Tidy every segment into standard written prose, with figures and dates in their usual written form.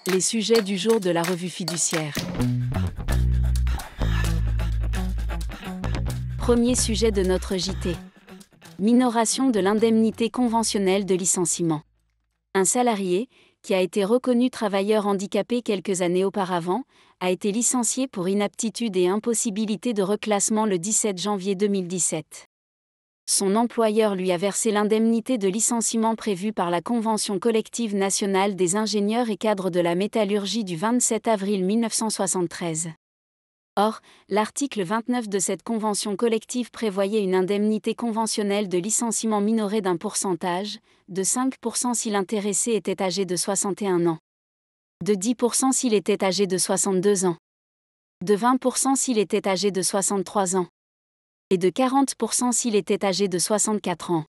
Les sujets du jour de la revue fiduciaire. Premier sujet de notre JT. Minoration de l'indemnité conventionnelle de licenciement. Un salarié, qui a été reconnu travailleur handicapé quelques années auparavant, a été licencié pour inaptitude et impossibilité de reclassement le 17 janvier 2017. Son employeur lui a versé l'indemnité de licenciement prévue par la Convention collective nationale des ingénieurs et cadres de la métallurgie du 27 avril 1973. Or, l'article 29 de cette convention collective prévoyait une indemnité conventionnelle de licenciement minorée d'un pourcentage, de 5% si l'intéressé était âgé de 61 ans, de 10% s'il était âgé de 62 ans, de 20% s'il était âgé de 63 ans, et de 40% s'il était âgé de 64 ans.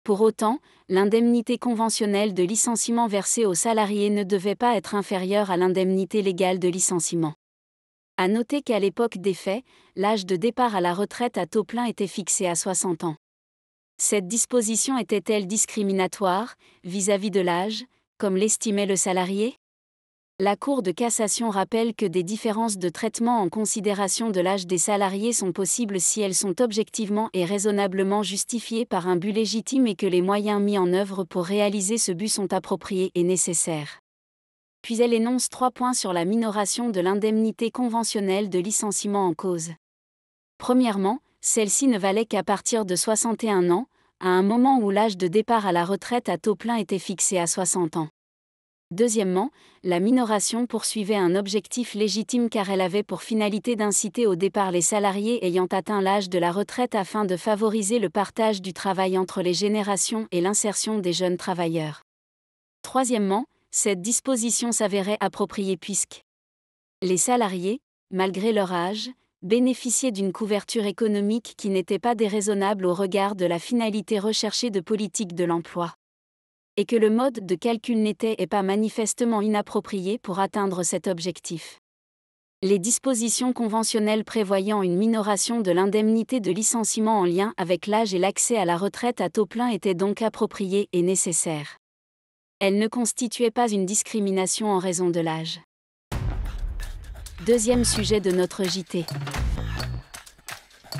Pour autant, l'indemnité conventionnelle de licenciement versée aux salariés ne devait pas être inférieure à l'indemnité légale de licenciement. À noter qu'à l'époque des faits, l'âge de départ à la retraite à taux plein était fixé à 60 ans. Cette disposition était-elle discriminatoire, vis-à-vis de l'âge, comme l'estimait le salarié ? La Cour de cassation rappelle que des différences de traitement en considération de l'âge des salariés sont possibles si elles sont objectivement et raisonnablement justifiées par un but légitime et que les moyens mis en œuvre pour réaliser ce but sont appropriés et nécessaires. Puis elle énonce 3 points sur la minoration de l'indemnité conventionnelle de licenciement en cause. Premièrement, celle-ci ne valait qu'à partir de 61 ans, à un moment où l'âge de départ à la retraite à taux plein était fixé à 60 ans. Deuxièmement, la minoration poursuivait un objectif légitime car elle avait pour finalité d'inciter au départ les salariés ayant atteint l'âge de la retraite afin de favoriser le partage du travail entre les générations et l'insertion des jeunes travailleurs. Troisièmement, cette disposition s'avérait appropriée puisque les salariés, malgré leur âge, bénéficiaient d'une couverture économique qui n'était pas déraisonnable au regard de la finalité recherchée de politique de l'emploi. Et que le mode de calcul n'était et pas manifestement inapproprié pour atteindre cet objectif. Les dispositions conventionnelles prévoyant une minoration de l'indemnité de licenciement en lien avec l'âge et l'accès à la retraite à taux plein étaient donc appropriées et nécessaires. Elles ne constituaient pas une discrimination en raison de l'âge. Deuxième sujet de notre JT.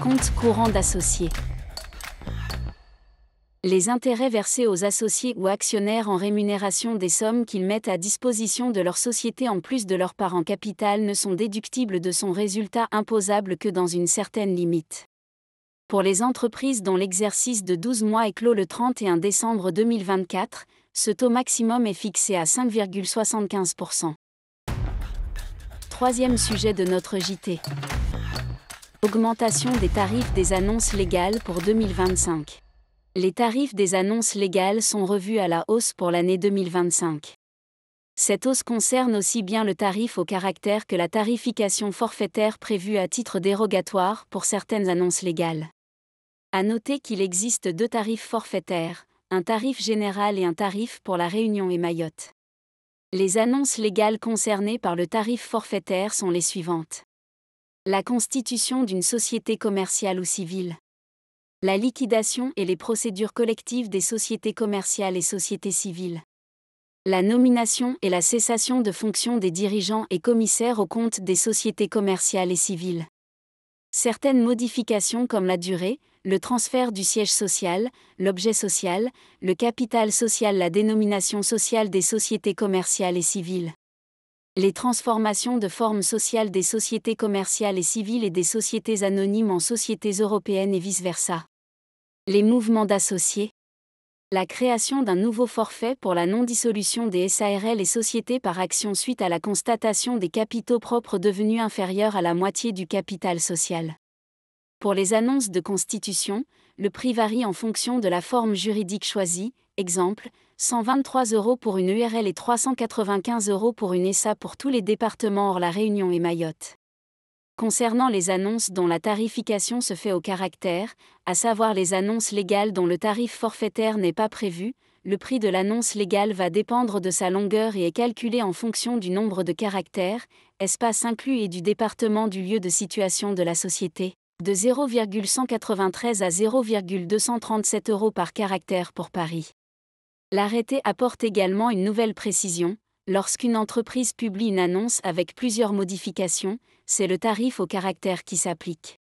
Compte courant d'associés. Les intérêts versés aux associés ou actionnaires en rémunération des sommes qu'ils mettent à disposition de leur société en plus de leur part en capital ne sont déductibles de son résultat imposable que dans une certaine limite. Pour les entreprises dont l'exercice de 12 mois est clos le 31 décembre 2024, ce taux maximum est fixé à 5,75%. Troisième sujet de notre JT. Augmentation des tarifs des annonces légales pour 2025. Les tarifs des annonces légales sont revus à la hausse pour l'année 2025. Cette hausse concerne aussi bien le tarif au caractère que la tarification forfaitaire prévue à titre dérogatoire pour certaines annonces légales. À noter qu'il existe 2 tarifs forfaitaires, un tarif général et un tarif pour la Réunion et Mayotte. Les annonces légales concernées par le tarif forfaitaire sont les suivantes. La constitution d'une société commerciale ou civile. La liquidation et les procédures collectives des sociétés commerciales et sociétés civiles. La nomination et la cessation de fonction des dirigeants et commissaires aux comptes des sociétés commerciales et civiles. Certaines modifications comme la durée, le transfert du siège social, l'objet social, le capital social, la dénomination sociale des sociétés commerciales et civiles. Les transformations de forme sociale des sociétés commerciales et civiles et des sociétés anonymes en sociétés européennes et vice-versa. Les mouvements d'associés. La création d'un nouveau forfait pour la non-dissolution des SARL et sociétés par action suite à la constatation des capitaux propres devenus inférieurs à la moitié du capital social. Pour les annonces de constitution, le prix varie en fonction de la forme juridique choisie, exemple, 123 € pour une URL et 395 € pour une SA pour tous les départements hors la Réunion et Mayotte. Concernant les annonces dont la tarification se fait au caractère, à savoir les annonces légales dont le tarif forfaitaire n'est pas prévu, le prix de l'annonce légale va dépendre de sa longueur et est calculé en fonction du nombre de caractères, espace inclus et du département du lieu de situation de la société, de 0,193 à 0,237 € par caractère pour Paris. L'arrêté apporte également une nouvelle précision. Lorsqu'une entreprise publie une annonce avec plusieurs modifications, c'est le tarif au caractère qui s'applique.